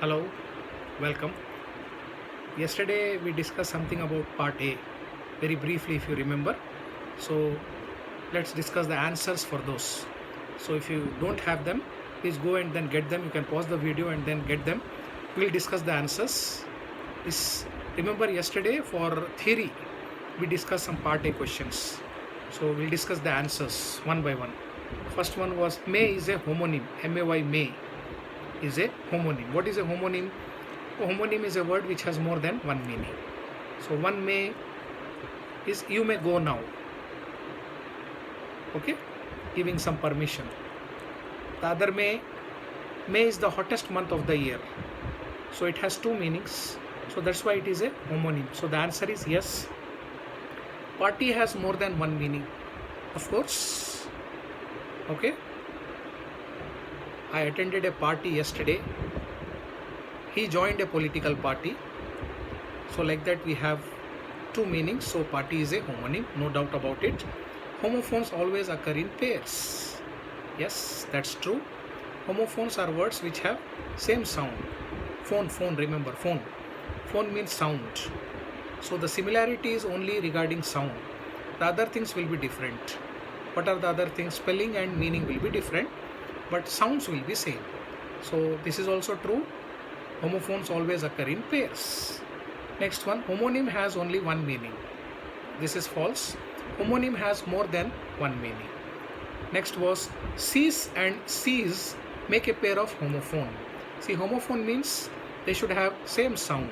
Hello, welcome. Yesterday we discussed something about part A, very briefly if you remember. So let's discuss the answers for those. So if you don't have them, please go and then get them. You can pause the video and then get them. We'll discuss the answers. Remember yesterday for theory, we discussed some part A questions. So we'll discuss the answers one by one. First one was May is a homonym. M-A-Y, May is a homonym. What is a homonym? A homonym is a word which has more than one meaning. So one may is you may go now. Okay, giving some permission. The other May is the hottest month of the year. So it has two meanings. So that's why it is a homonym. So the answer is yes. Party has more than one meaning. Of course. Okay. I attended a party yesterday. He joined a political party. So like that we have two meanings. So party is a homonym, no doubt about it. Homophones always occur in pairs. Yes, that's true. Homophones are words which have same sound. Phone, remember, phone. Phone means sound. So the similarity is only regarding sound. The other things will be different. What are the other things? Spelling and meaning will be different, but sounds will be same. So this is also true. Homophones always occur in pairs. Next one, homonym has only one meaning. This is false. Homonym has more than one meaning. Next was cease and cease make a pair of homophone. See, homophone means they should have same sound.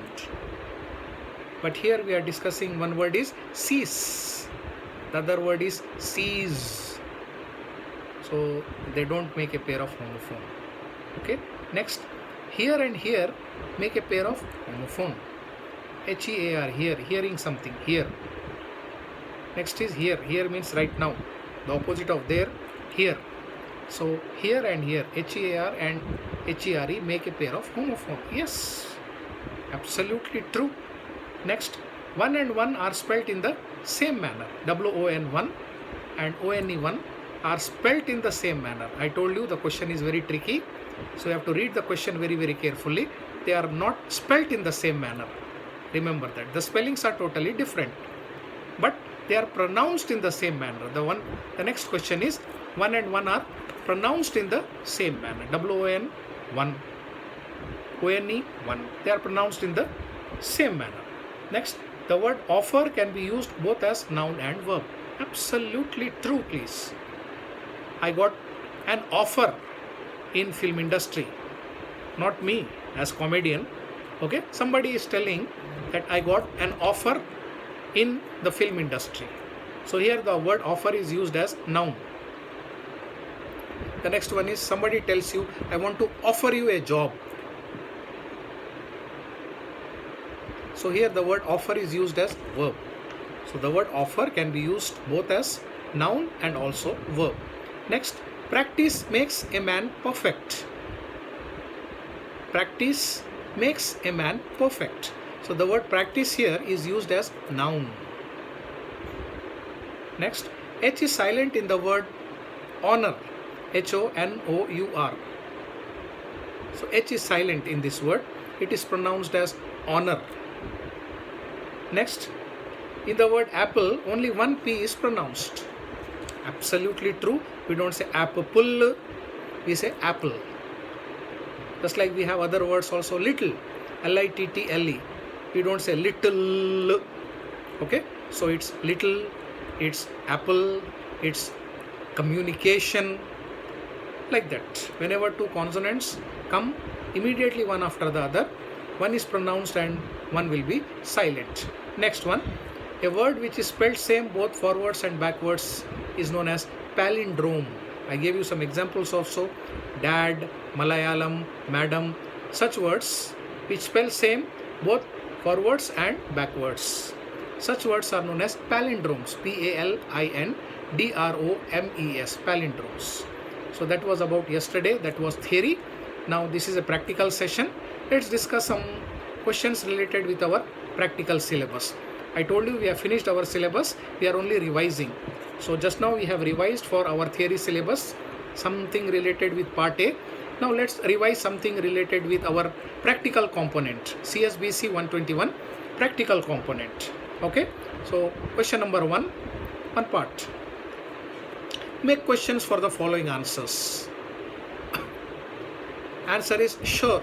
But here we are discussing one word is cease. The other word is cease. So they don't make a pair of homophone. Okay. Next, here and here make a pair of homophone. H-E-A-R, here, hearing something, here. Next is here. Here means right now. The opposite of there, here. So here and here, H-E-A-R and H-E-R-E make a pair of homophone. Yes, absolutely true. Next, one and one are spelt in the same manner. W-O-N-1 and O-N-E-1 are spelt in the same manner. I told you the question is very tricky. So you have to read the question very, very carefully. They are not spelt in the same manner. Remember that. The spellings are totally different. But they are pronounced in the same manner. The next question is one and one are pronounced in the same manner. W-O-N-1, O-N-E-1. They are pronounced in the same manner. Next, the word offer can be used both as noun and verb. Absolutely true, please. I got an offer in film industry. Not me as comedian. Okay, somebody is telling that I got an offer in the film industry. So here the word offer is used as noun. The next one is somebody tells you, I want to offer you a job. So here the word offer is used as verb. So the word offer can be used both as noun and also verb. Next, practice makes a man perfect. Practice makes a man perfect. So the word practice here is used as noun. Next, H is silent in the word honor. H-O-N-O-U-R. So H is silent in this word. It is pronounced as honor. Next, in the word apple, only one P is pronounced. Absolutely true. We don't say apple, we say apple. Just like we have other words also, little, L-I-T-T-L-E. We don't say little. Okay, so it's little, it's apple, it's communication, like that. Whenever two consonants come immediately one after the other, one is pronounced and one will be silent. Next one, a word which is spelled same both forwards and backwards is known as palindrome. I gave you some examples also. Dad, Malayalam, madam, such words which spell same both forwards and backwards. Such words are known as palindromes. P-A-L-I-N-D-R-O-M-E-S, palindromes. So that was about yesterday. That was theory. Now this is a practical session. Let's discuss some questions related with our practical syllabus. I told you we have finished our syllabus. We are only revising. So just now we have revised for our theory syllabus something related with part A. Now let's revise something related with our practical component, CSBC 121 practical component. Okay, so question number one part. Make questions for the following answers. Answer is sure.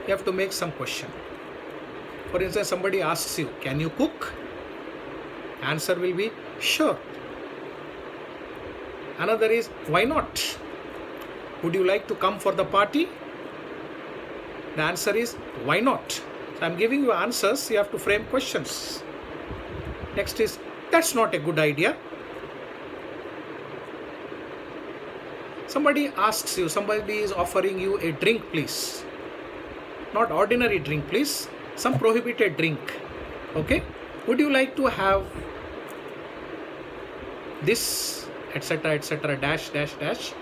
You have to make some question. For instance, somebody asks you, can you cook? Answer will be sure. Another is, why not? Would you like to come for the party? The answer is, why not? So I'm giving you answers, you have to frame questions. Next is, that's not a good idea. Somebody asks you, somebody is offering you a drink, please. Not ordinary drink, please. Some prohibited drink. Okay? Would you like to have this, etc., dash, dash, dash?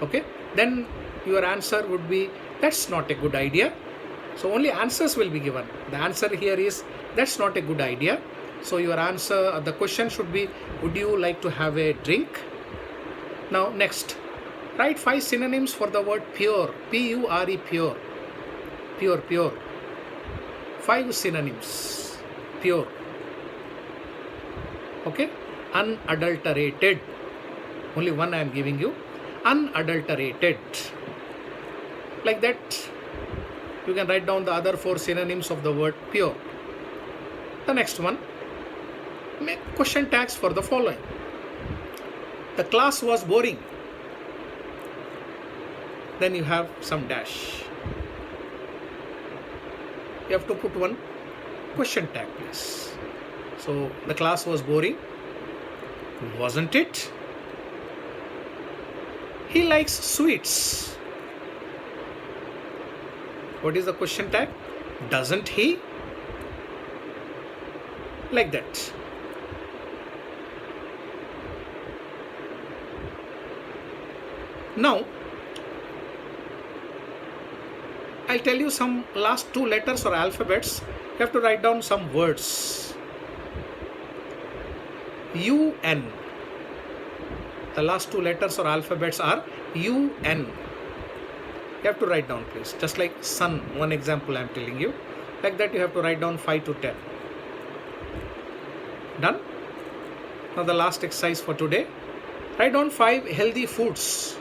Okay? Then your answer would be, that's not a good idea. So only answers will be given. The answer here is, that's not a good idea. So your answer, the question should be, would you like to have a drink? Now next, write 5 synonyms for the word pure. P-U-R-E, pure. Pure, pure. 5 synonyms. Pure. Okay? Unadulterated. Only one I am giving you. Unadulterated. Like that, you can write down the other 4 synonyms of the word pure. The next one, make question tags for the following. The class was boring. Then you have some dash. You have to put one question tag, please. So the class was boring, wasn't it? He likes sweets. What is the question tag? Doesn't he? Like that. Now, I'll tell you some last 2 letters or alphabets. You have to write down some words. UN. The last 2 letters or alphabets are UN. You have to write down, please. Just like sun, one example I am telling you. Like that you have to write down 5 to 10. Done? Now the last exercise for today. Write down 5 healthy foods.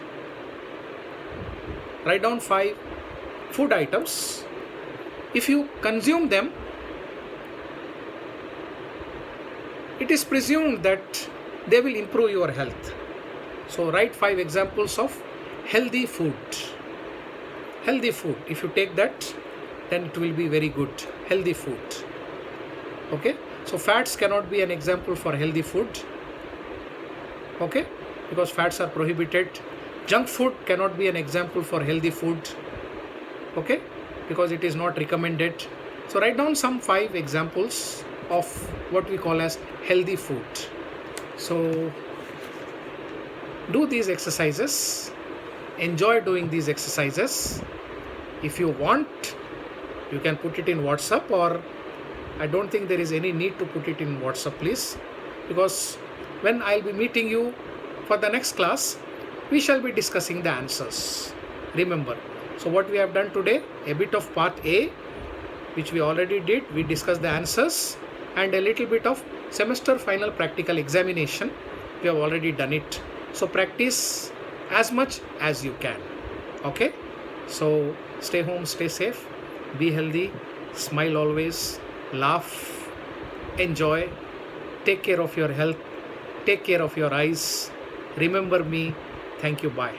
Write down 5 food items. If you consume them, it is presumed that they will improve your health. So write 5 examples of healthy food. Healthy food. If you take that, then it will be very good. Healthy food. Okay. So fats cannot be an example for healthy food. Okay. Because fats are prohibited. Junk food cannot be an example for healthy food. Okay. Because it is not recommended. So write down some 5 examples of what we call as healthy food. So do these exercises. Enjoy doing these exercises. If you want, you can put it in WhatsApp, or I don't think there is any need to put it in WhatsApp, please, because when I'll be meeting you for the next class, we shall be discussing the answers. Remember, so what we have done today, a bit of part A, which we already did, we discussed the answers, and a little bit of semester final practical examination, we have already done it. So practice as much as you can. Okay, so stay home, stay safe, be healthy, smile always, laugh, enjoy, take care of your health, take care of your eyes. Remember me. Thank you. Bye.